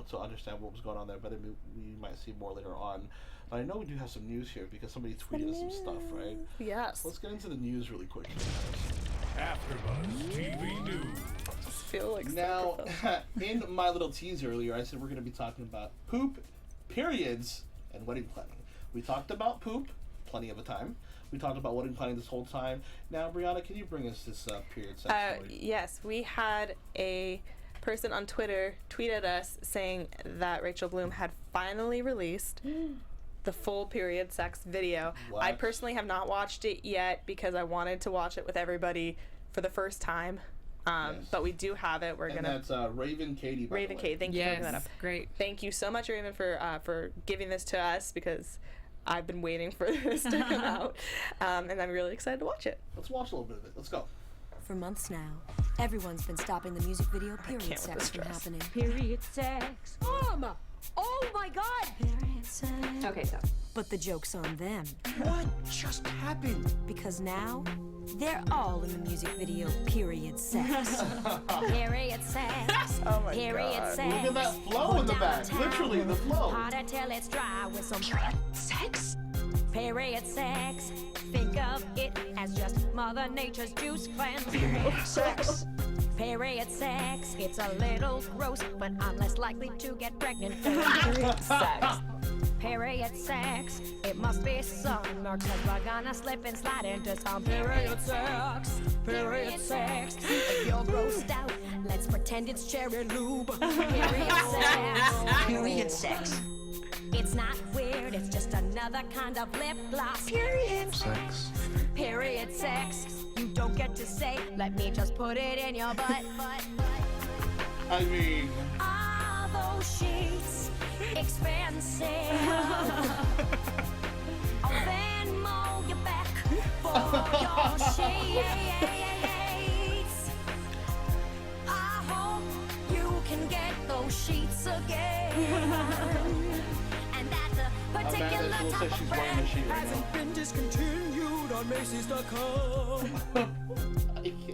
to understand what was going on there, but we might see more later on. But I know we do have some news here because somebody tweeted us some stuff, right? Yes. Let's get into the news really quick. AfterBuzz TV News. I just feel like Now, in my little tease earlier, I said we're going to be talking about poop, periods, and wedding planning. We talked about poop plenty of a time. We talked about wedding planning this whole time. Now, Briana, can you bring us this period sex story? Yes, we had a person on Twitter tweet at us saying that Rachel Bloom had finally released the full period sex video. What? I personally have not watched it yet because I wanted to watch it with everybody for the first time. Yes. But we do have it. We're And gonna that's Raven Katie, by Raven the way. Kate. Thank you for bringing that Yes. up. Great. Thank you so much, Raven, for giving this to us, because I've been waiting for this to come out, and I'm really excited to watch it. Let's watch a little bit of it. Let's go. For months now, everyone's been stopping the music video period can't with sex this from dress. happening. Period sex. Mom! Oh my god! Period sex. Okay, stop. But the joke's on them. What just happened? Because now, they're all in the music video period sex. Period sex. Oh my Period God. sex. Look at that flow in the back. Downtown. Literally, the flow. Harder till it's dry with some Sex? period sex. Think of it as just Mother Nature's juice cleanse. Period sex. Period sex. It's a little gross, but I'm less likely to get pregnant during period sex. Period sex. It must be summer, cause we're gonna slip and slide into some period sex. Period sex. If you're grossed out, let's pretend it's cherry lube. Period sex. Period sex. It's not weird, it's just another kind of lip gloss. Period Sex. Period sex. You don't get to say, let me just put it in your butt. I mean, Are those sheets expensive? I'll Venmo you back for your sheets. I hope you can get those sheets again. And that the particular Amanda School type says of she's wearing a brand sheet right hasn't Been discontinued on Macy's.com.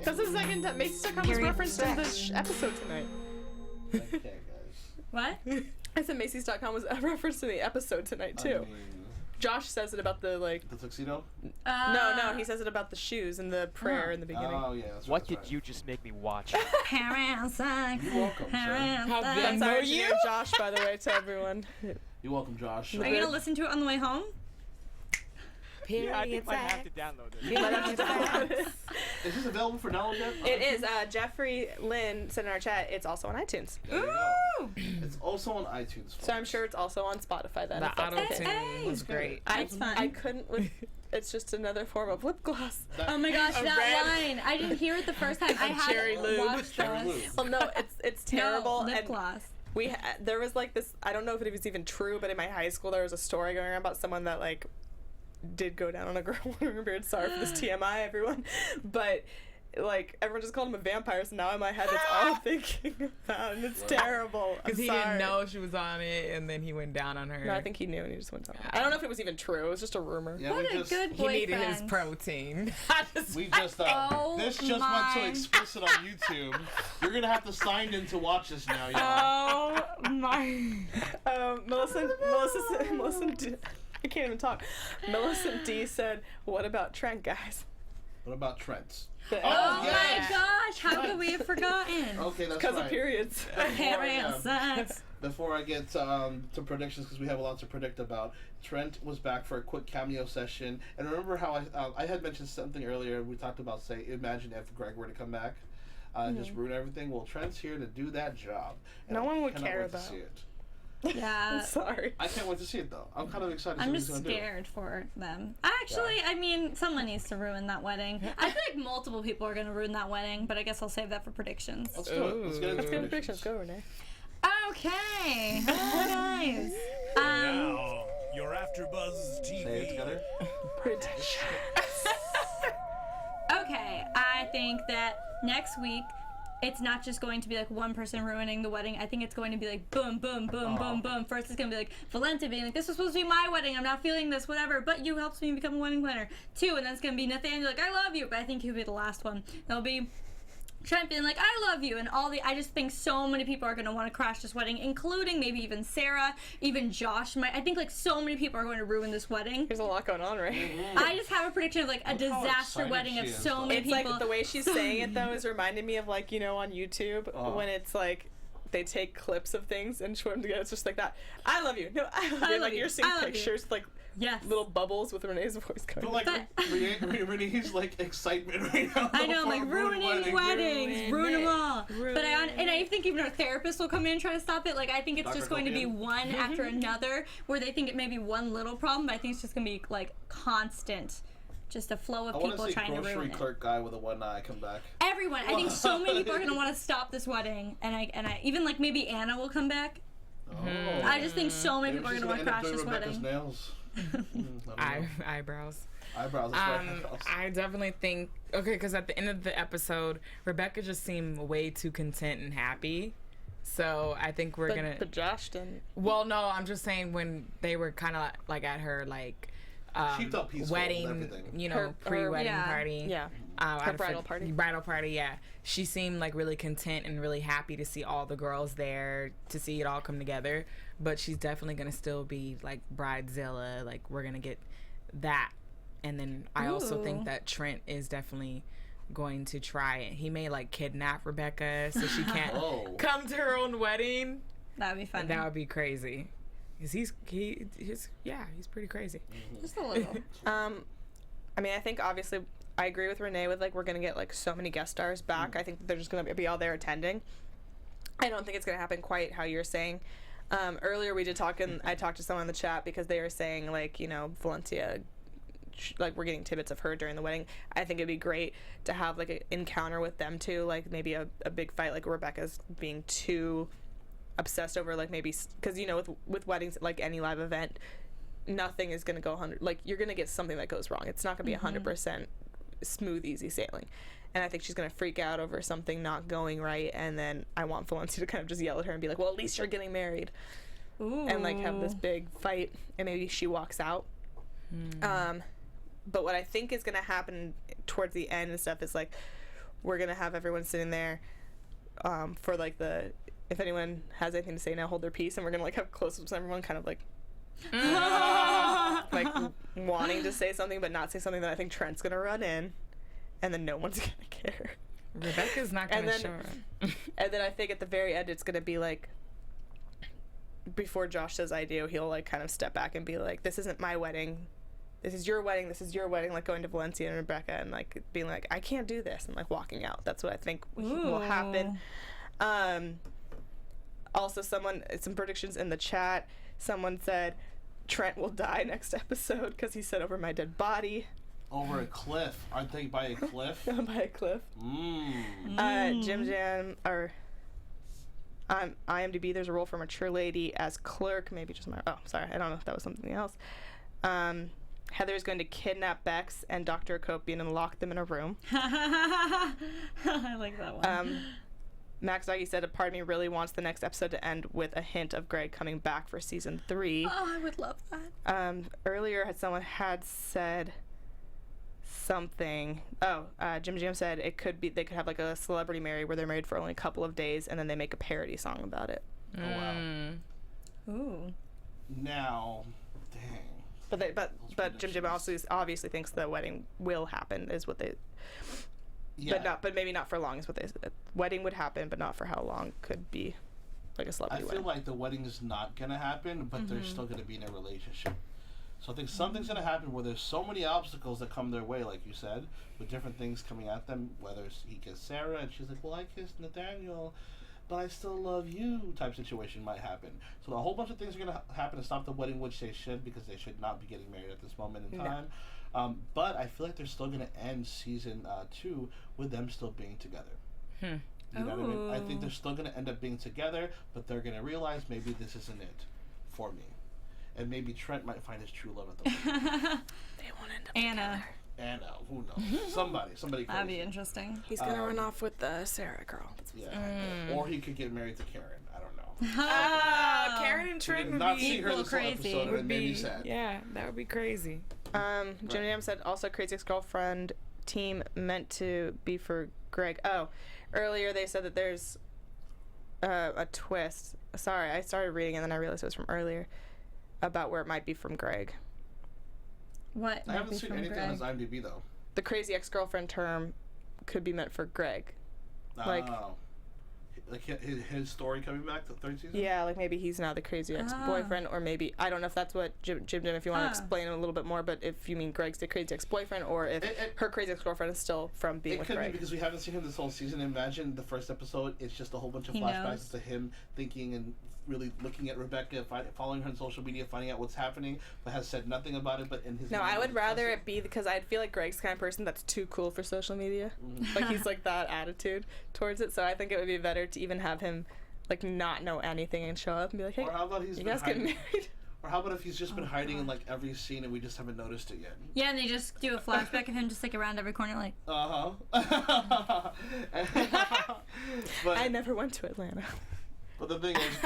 That's the second time Macy's.com was Period referenced in sex. this episode tonight. Okay, guys. What? I said Macy's.com was referenced in the episode tonight too. I mean, Josh says it about the like. the tuxedo? No, he says it about the shoes and the prayer in the beginning. Oh, yeah, that's right. What that's did right. you just make me watch? Period sex. You're welcome, sir. How That's then our were engineer you? Josh, by the way, to everyone. You're welcome, Josh. Are you gonna listen to it on the way home? Yeah, I think I might have to download this. Is this available for download yet? It is. Jeffrey Lynn said in our chat, it's also on iTunes. There you go. It's also on iTunes. So I'm sure it's also on Spotify then. The if that's auto okay. tune was great. That's fun. I couldn't with. It's just another form of lip gloss. Oh my gosh, A that red- line! I didn't hear it the first time. I had cherry lube. watched Cherry this. lube. Well, no, it's terrible. No, lip and gloss. there was like this. I don't know if it was even true, but in my high school there was a story going around about someone that like did go down on a girl wearing a beard. Sorry for this TMI, everyone, but like everyone just called him a vampire, so now in my head that's all I'm thinking about, and it's terrible. Because he didn't know she was on it, and then he went down on her. No, I think he knew, and he just went down. I don't know if it was even true. It was just a rumor. Yeah, What a good He needed his boyfriend. protein. We just Oh this just went my. so explicit on YouTube. You're gonna have to sign in to watch this now, y'all. Oh my. Melissa D, I can't even talk. Melissa D said, "What about Trent, guys?" What about Trent? Oh yes! my gosh, how could we have forgotten? Okay, that's Because right. of periods. Period sex. Before I get to predictions, because we have a lot to predict about, Trent was back for a quick cameo session. And remember how I had mentioned something earlier. We talked about, say, imagine if Greg were to come back and just ruin everything. Well, Trent's here to do that job. And No I one would cannot care wait to about. see it. Yeah. I'm sorry. I can't wait to see it, though. I'm kind of excited to I'm see just what he's going to do. scared for them. Actually, I mean, someone needs to ruin that wedding. I feel like multiple people are going to ruin that wedding, but I guess I'll save that for predictions. Let's do it. Let's get into Let's go to predictions. predictions. Go, Renee. Okay. Hello, guys. Now, your AfterBuzz TV. Say it together. Okay, I think that next week it's not just going to be like one person ruining the wedding. I think it's going to be like boom, boom, boom, boom, boom. First it's going to be like Valente being like, this was supposed to be my wedding. I'm not feeling this, whatever. But you helped me become a wedding planner. 2, and then it's going to be Nathaniel like, I love you. But I think he'll be the last one. There'll be Trent being like, I love you, and I just think so many people are going to want to crash this wedding, including maybe even Sarah, even Josh. I think like so many people are going to ruin this wedding. There's a lot going on, right? I just have a prediction of like a Look how disaster excited wedding she of is, so though. many It's people. like the way she's saying it though is reminding me of like, you know, on YouTube when it's like they take clips of things and short them together. It's just like that. I love you. No, I love you. love Like you. you're seeing I love you. pictures with, like Yes. little bubbles with Renee's voice going. But like Renee's like excitement right now. I know, for like a ruining weddings, ruin them all. But I think even our therapist will come in and try to stop it. Like I think it's Dr. just going to be Copian? one after another, where they think it may be one little problem, but I think it's just going to be like constant, just a flow of I want people to see trying to grocery ruin it. clerk guy with a one eye come back. Everyone, I think so many people are going to want to stop this wedding, and I even like maybe Anna will come back. Oh. I just think so many Maybe people are she's going to want to end up crash doing this Rebecca's wedding. nails. I don't know. Eyebrows. Eyebrows. That's right. Eyebrows. I definitely think because at the end of the episode, Rebecca just seemed way too content and happy. So I think we're gonna. But Josh didn't. Well, no, I'm just saying when they were kind of like at her like She felt peaceful and wedding, everything. you know, Her- pre-wedding yeah. party. Yeah. Her bridal party. Bridal party, yeah. She seemed like really content and really happy to see all the girls there, to see it all come together. But she's definitely gonna still be like bridezilla. Like we're gonna get that, and then I also think that Trent is definitely going to try it. He may like kidnap Rebecca so she can't Oh. come to her own wedding. That would be fun. That would be crazy. Cause he's pretty crazy. Just a little. I mean, I think obviously I agree with Renee with like we're gonna get like so many guest stars back. I think that they're just gonna be all there attending. I don't think it's gonna happen quite how you're saying. Earlier we did talk, and I talked to someone in the chat because they were saying like, you know, Valencia, like we're getting tidbits of her during the wedding. I think it'd be great to have like an encounter with them too, like maybe a big fight, like Rebecca's being too obsessed over like maybe because you know with weddings, like any live event, nothing is gonna go 100. Like you're gonna get something that goes wrong. It's not gonna be 100% smooth, easy sailing. And I think she's gonna freak out over something not going right. And then I want Valencia to kind of just yell at her and be like, "Well, at least you're getting married," and like have this big fight. And maybe she walks out. But what I think is gonna happen towards the end and stuff is like we're gonna have everyone sitting there for like the. If anyone has anything to say now, hold their peace, and we're gonna like have close-ups on everyone, kind of like like wanting to say something but not say something. That I think Trent's gonna run in, and then no one's gonna care. Rebecca's not gonna show her. And then I think at the very end it's gonna be like before Josh says I do, he'll like kind of step back and be like, "This isn't my wedding. This is your wedding. This is your wedding." Like going to Valencia and Rebecca and like being like, "I can't do this," and like walking out. That's what I think will happen. Also, some predictions in the chat. Someone said Trent will die next episode because he said over my dead body. Over a cliff. Aren't they by a cliff? By a cliff. Jim Jam or IMDb. There's a role for mature lady as clerk. Maybe just my. Oh, sorry. I don't know if that was something else. Heather's going to kidnap Bex and Dr. Akopian and lock them in a room. I like that one. Max Doggy said a part of me really wants the next episode to end with a hint of Greg coming back for season 3. Oh, I would love that. Earlier, someone had said something. Jim said it could be they could have like a celebrity marry where they're married for only a couple of days and then they make a parody song about it. Oh wow. Ooh. Now, dang. But Jim also obviously thinks the wedding will happen. Is what they. Yeah. But maybe not for long is what they said. Wedding would happen, but not for how long. Could be like a celebrity I wedding. feel like the wedding is not gonna happen, but they're still gonna be in a relationship. So I think something's gonna happen where there's so many obstacles that come their way, like you said, with different things coming at them. Whether he kissed Sarah and she's like, "Well, I kissed Nathaniel, but I still love you," type situation might happen. So a whole bunch of things are gonna happen to stop the wedding, which they should, because they should not be getting married at this moment in time. But I feel like they're still gonna end season 2 with them still being together. You know what I mean? I think they're still gonna end up being together, but they're gonna realize maybe this isn't it for me, and maybe Trent might find his true love at the wedding. They won't end up Anna. together. Who knows? Somebody crazy. That'd be interesting. He's gonna run off with the Sarah girl. Yeah. Or he could get married to Karen. I don't know. Karen and Trent would not be see her equal this whole crazy. episode, and it made me sad. Yeah, that would be crazy. Jim Jam said also Crazy Ex-Girlfriend team meant to be for Greg. Oh, earlier they said that there's a twist. Sorry, I started reading and then I realized it was from earlier about where it might be from Greg. What? I haven't seen anything on his IMDb though. The Crazy Ex-Girlfriend term could be meant for Greg. Like his story coming back to the third season? Yeah, like maybe he's now the crazy ex-boyfriend, or maybe, I don't know if that's what Jim, if you want to explain it a little bit more, but if you mean Greg's the crazy ex-boyfriend, or if her crazy ex-girlfriend is still from being with Greg. It could be because we haven't seen him this whole season. Imagine the first episode, it's just a whole bunch of flashbacks to him thinking and really looking at Rebecca, following her on social media, finding out what's happening, but has said nothing about it. But in his I would rather it be because I feel like Greg's the kind of person that's too cool for social media. Like he's like that attitude towards it. So I think it would be better to even have him like not know anything and show up and be like, hey, or how about you guys get married? Or how about if he's just been hiding in like every scene and we just haven't noticed it yet? Yeah, and they just do a flashback of him just like around every corner, like. But I never went to Atlanta. But the thing is,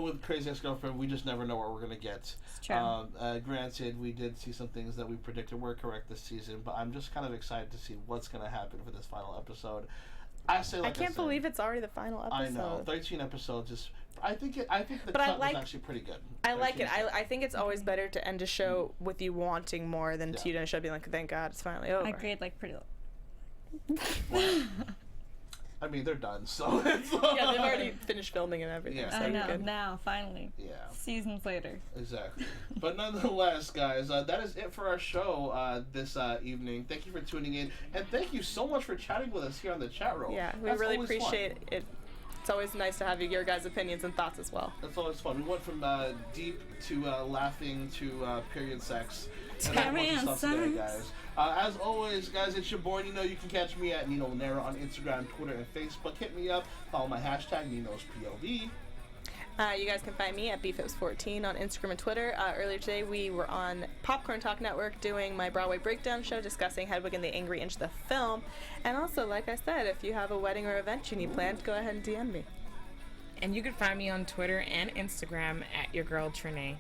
with Crazy Ex-Girlfriend, we just never know what we're gonna get. It's true. Granted, we did see some things that we predicted were correct this season, but I'm just kind of excited to see what's gonna happen for this final episode. I can't believe it's already the final episode. I know, 13 episodes. I think the cut was actually pretty good. I like it. I think it's always better to end a show with you wanting more than to end a show being like, thank God it's finally over. I agreed, like pretty low. I mean, they're done, so it's yeah, they've already finished filming and everything. Yeah. So I know, good. now, finally. Yeah. Seasons later. Exactly. But nonetheless, guys, that is it for our show this evening. Thank you for tuning in, and thank you so much for chatting with us here on the chat room. Yeah, we really appreciate it. It's always nice to have your guys' opinions and thoughts as well. That's always fun. We went from deep to laughing to period sex. Period sex. Today, guys. As always, guys, it's your boy Nino. You can catch me at Nino Llanera on Instagram, Twitter, and Facebook. Hit me up. Follow my hashtag Nino's POV. You guys can find me at bphipps14 on Instagram and Twitter. Earlier today, we were on Popcorn Talk Network doing my Broadway breakdown show discussing Hedwig and the Angry Inch, the film. And also, like I said, if you have a wedding or event you need planned, go ahead and DM me. And you can find me on Twitter and Instagram at your girl Trene.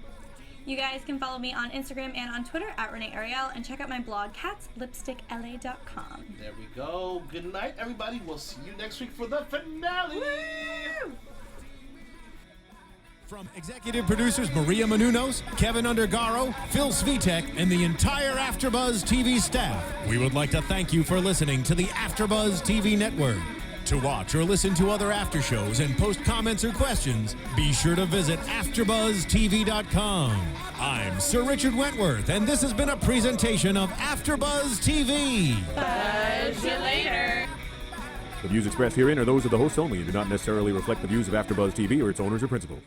You guys can follow me on Instagram and on Twitter at Renee Ariel, and check out my blog, catslipstickla.com. There we go. Good night, everybody. We'll see you next week for the finale. Woo! From executive producers Maria Menounos, Kevin Undergaro, Phil Svitek, and the entire AfterBuzz TV staff, we would like to thank you for listening to the AfterBuzz TV network. To watch or listen to other after shows and post comments or questions, be sure to visit AfterBuzzTV.com. I'm Sir Richard Wentworth, and this has been a presentation of AfterBuzz TV. Buzz you later. The views expressed herein are those of the hosts only and do not necessarily reflect the views of AfterBuzz TV or its owners or principals.